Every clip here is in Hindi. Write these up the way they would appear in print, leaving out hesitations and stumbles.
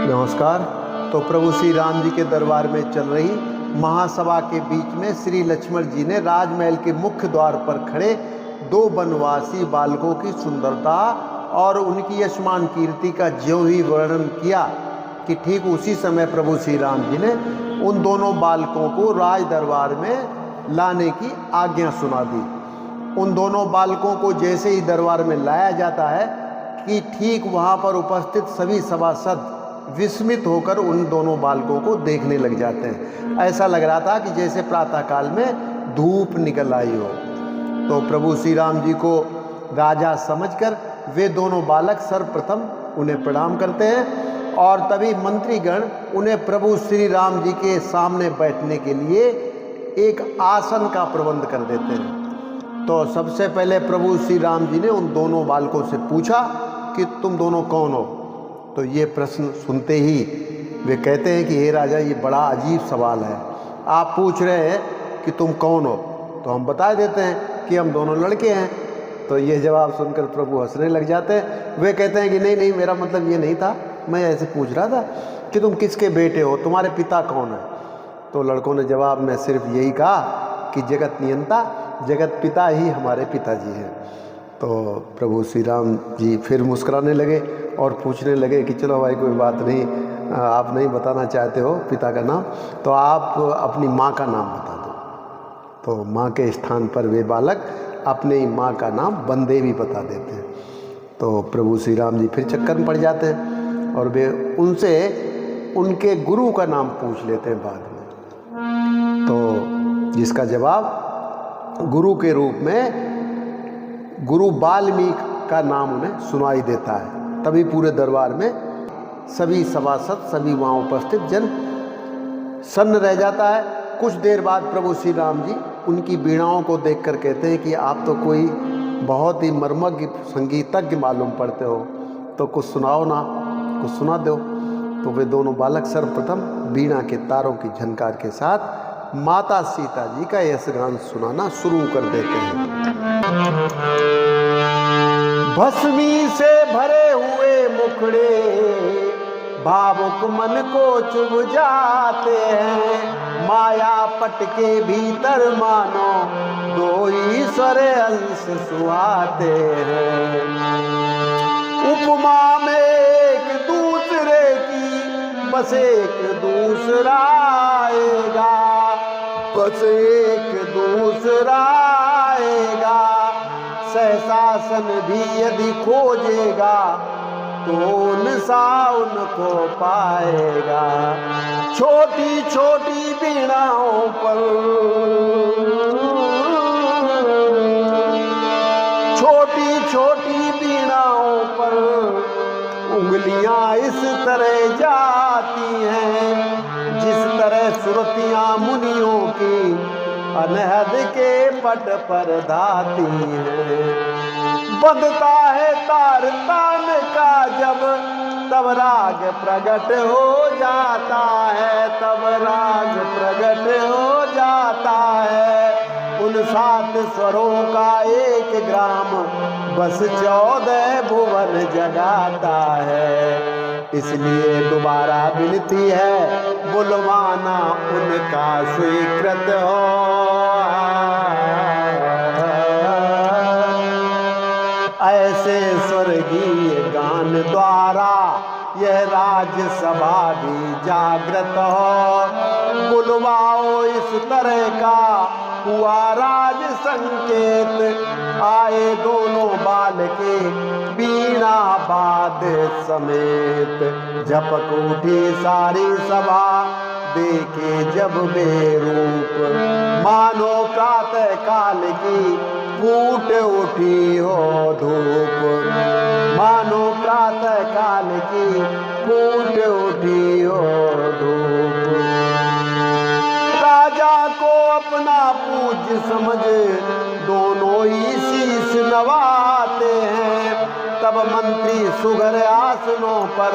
नमस्कार। तो प्रभु श्री राम जी के दरबार में चल रही महासभा के बीच में श्री लक्ष्मण जी ने राजमहल के मुख्य द्वार पर खड़े दो वनवासी बालकों की सुंदरता और उनकी यशमान कीर्ति का ज्यों ही वर्णन किया कि ठीक उसी समय प्रभु श्री राम जी ने उन दोनों बालकों को राज दरबार में लाने की आज्ञा सुना दी। उन दोनों बालकों को जैसे ही दरबार में लाया जाता है कि ठीक वहाँ पर उपस्थित सभी सभासद विस्मित होकर उन दोनों बालकों को देखने लग जाते हैं। ऐसा लग रहा था कि जैसे प्रातःकाल में धूप निकल आई हो। तो प्रभु श्री राम जी को राजा समझकर वे दोनों बालक सर्वप्रथम उन्हें प्रणाम करते हैं और तभी मंत्रीगण उन्हें प्रभु श्री राम जी के सामने बैठने के लिए एक आसन का प्रबंध कर देते हैं। तो सबसे पहले प्रभु श्री राम जी ने उन दोनों बालकों से पूछा कि तुम दोनों कौन हो। तो ये प्रश्न सुनते ही वे कहते हैं कि हे राजा, ये बड़ा अजीब सवाल है। आप पूछ रहे हैं कि तुम कौन हो, तो हम बता देते हैं कि हम दोनों लड़के हैं। तो ये जवाब सुनकर प्रभु हंसने लग जाते हैं। वे कहते हैं कि नहीं नहीं, मेरा मतलब ये नहीं था, मैं ऐसे पूछ रहा था कि तुम किसके बेटे हो, तुम्हारे पिता कौन है। तो लड़कों ने जवाब में सिर्फ यही कहा कि जगत नियंता, जगत पिता ही हमारे पिताजी हैं। तो प्रभु श्री राम जी फिर मुस्कुराने लगे और पूछने लगे कि चलो भाई, कोई बात नहीं, आप नहीं बताना चाहते हो पिता का नाम, तो आप अपनी माँ का नाम बता दो। तो माँ के स्थान पर वे बालक अपने ही माँ का नाम बनदेवी बता देते हैं। तो प्रभु श्री राम जी फिर चक्कर में पड़ जाते हैं और वे उनसे उनके गुरु का नाम पूछ लेते हैं बाद में। तो जिसका जवाब गुरु के रूप में गुरु वाल्मीकि का नाम उन्हें सुनाई देता है। तभी पूरे दरबार में सभी सभासद, सभी वहाँ उपस्थित जन सन्न रह जाता है। कुछ देर बाद प्रभु श्री राम जी उनकी वीणाओं को देखकर कहते हैं कि आप तो कोई बहुत ही मर्मज्ञ संगीतज्ञ मालूम पड़ते हो, तो कुछ सुनाओ ना, कुछ सुना दो। तो वे दोनों बालक सर्वप्रथम वीणा के तारों की झनकार के साथ माता सीता जी का यशगान सुनाना शुरू कर देते हैं। भस्मी से भरे हुए मुखड़े भावुक मन को चुभ जाते हैं, माया पट के भीतर मानो दो ईश्वर अंश सुहाते हैं। उपमा में एक दूसरे की बस एक दूसरा आएगा, बस एक दूसरा आएगा। सहशासन भी यदि खोजेगा तो उनसा उनको पाएगा। छोटी छोटी वीणाओं पर, छोटी छोटी वीणाओं पर उंगलियां इस तरह जाती हैं जिस तरह सुरतियां मुनियों की अनहद के पट पर धाती हैं। बंधता है तार तान का जब तब राग प्रकट हो जाता है, तब राग प्रकट हो जाता है। उन 7 स्वरों का एक ग्राम बस 14 भुवन जगाता है। इसलिए दोबारा विनती है बुलवाना उनका स्वीकृत हो। ऐसे स्वर्गीय गान द्वारा यह राज्यसभा भी जागृत हो। बुलवाओ इस तरह का हुआ राज संकेत, आए दोनों बालके बीणा बाद समेत। झपक उठी सारी सभा देखे जब बेरूप, मानो प्रातः काल की फूट उठी हो धूप, मानो प्रातः काल की फूट उठी हो धूप। राजा को अपना पूज्य समझ दोनों ही शीश नवाते हैं। तब मंत्री सुघर आसनों पर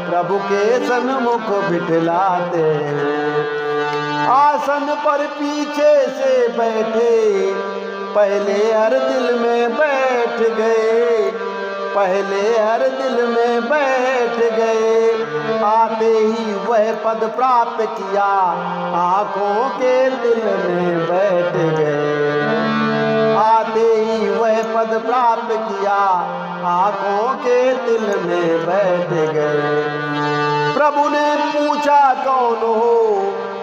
प्रभु के सन्मुख बिठलाते हैं। आसन पर पीछे से बैठे पहले हर दिल में बैठ गए, पहले हर दिल में बैठ गए। आते आते ही वह पद प्राप्त किया, आंखों के दिल में बैठ गए। आते ही वह पद प्राप्त किया, आंखों के दिल में बैठ गए। प्रभु ने पूछा कौन हो,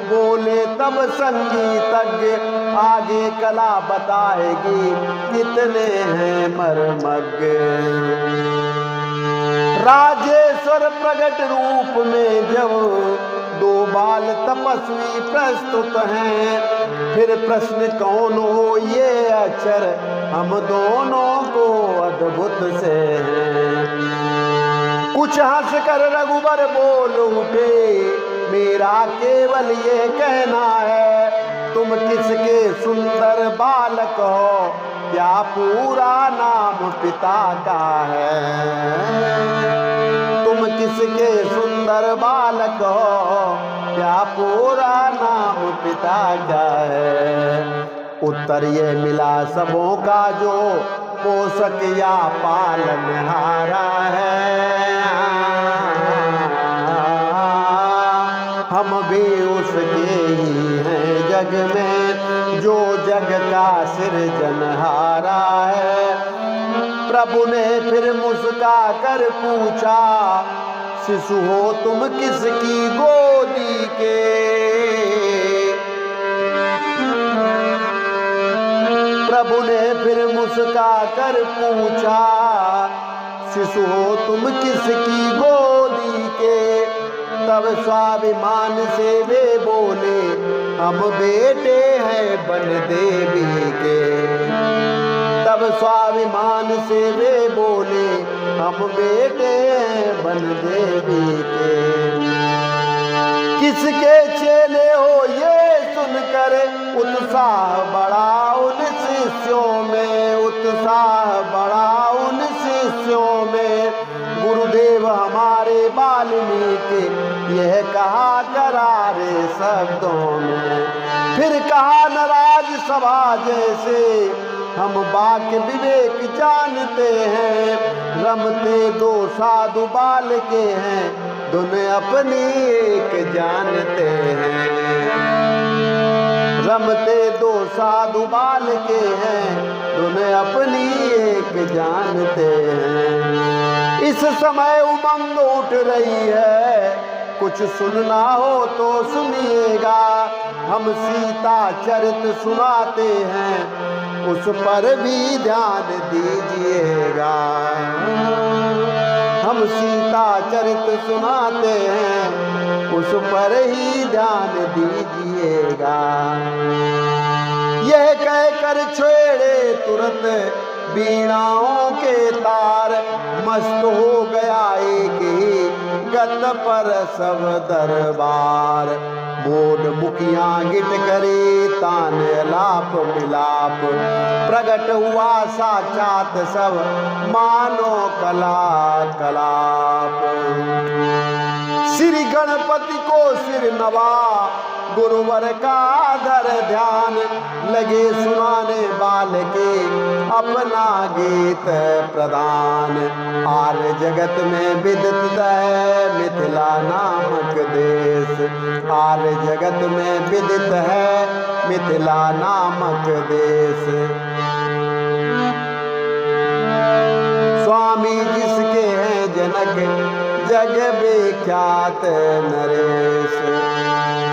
बोले तब संगीतज्ञ, आगे कला बताएगी कितने हैं मर्मज्ञ। राजेश्वर प्रगट रूप में जब दो बाल तपस्वी प्रस्तुत हैं, फिर प्रश्न कौन हो ये अक्षर, हम दोनों को अद्भुत से हैं। कुछ हंसकर रघुबर बोल उठे, मेरा केवल ये कहना है, तुम किसके सुंदर बालक हो, क्या पूरा नाम पिता का है। तुम किसके सुंदर बालक हो, क्या पूरा नाम पिता का है। उत्तर ये मिला सबों का जो पोषक या पालनहारा है, हम भी उसके ही हैं जग में, जो जग का सृजनहारा है। प्रभु ने फिर मुस्का कर पूछा, शिशु हो तुम किसकी गोदी के। प्रभु ने फिर मुस्का कर पूछा, शिशु हो तुम किसकी गोदी के। तब स्वाभिमान से वे बोले, हम बेटे हैं बन देवी के। तब स्वाभिमान से वे बोले, हम बेटे हैं बन देवी के। किसके चेले हो ये सुनकर उत्साह बढ़ा उन शिष्यों में, उत्साह बढ़ा उन शिष्यों में। गुरुदेव हमारे वाल्मीकि यह कहा करारे शब्दों में। फिर कहा नाराज सभा जैसे, हम वाक्य विवेक जानते हैं। रमते दो साधु बाल के हैं, दोनों अपनी एक जानते हैं। रमते दो साधु बाल के हैं, दोनों अपनी एक जानते हैं। इस समय उमंग उठ रही है, कुछ सुनना हो तो सुनिएगा। हम सीता चरित सुनाते हैं, उस पर भी ध्यान दीजिएगा। हम सीता चरित सुनाते हैं, उस पर ही ध्यान दीजिएगा। यह कहकर छेड़े तुरंत बीणाओं के तार, मस्त हो गया एक ही गत पर सब दरबार। मोड मुखियां गिट करे तान लाप मिलाप, प्रगट हुआ साक्षात सब मानो कला कलाप। श्री गणपति को सिर नवा, गुरुवर का धर ध्यान, लगे सुनाने बाल के अपना गीत प्रदान। आर्य जगत में विदित है मिथिला नामक देश, आर्य जगत में विदित है मिथिला नामक देश। स्वामी जिसके हैं जनक जग विख्यात नरेश।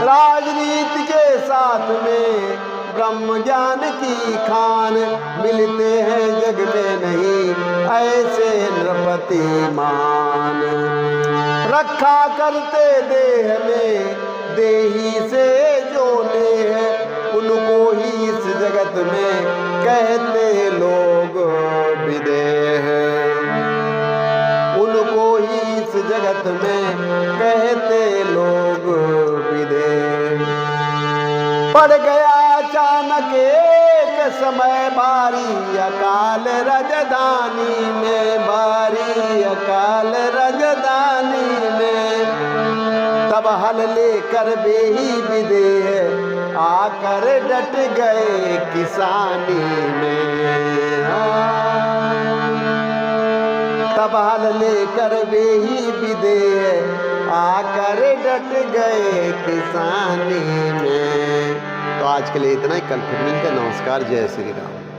राजनीति के साथ में ब्रह्म ज्ञान की खान, मिलते हैं जग में नहीं ऐसे नृपति मान। रखा करते देह में देही से जो नेह, उनको ही इस जगत में कहते लोग विदेह। उनको ही इस जगत में कहते लोग विदेह। पड़ गया अचानक एक समय भारी अकाल राजधानी में, भारी अकाल राजधानी में। तब हल लेकर बेही विदेह आकर डट गए किसानी में। तब हल लेकर बेही विदेह आकर कट गए किसानी में। तो आज के लिए इतना ही, कल फिर मिलते हैं। नमस्कार, जय श्री राम।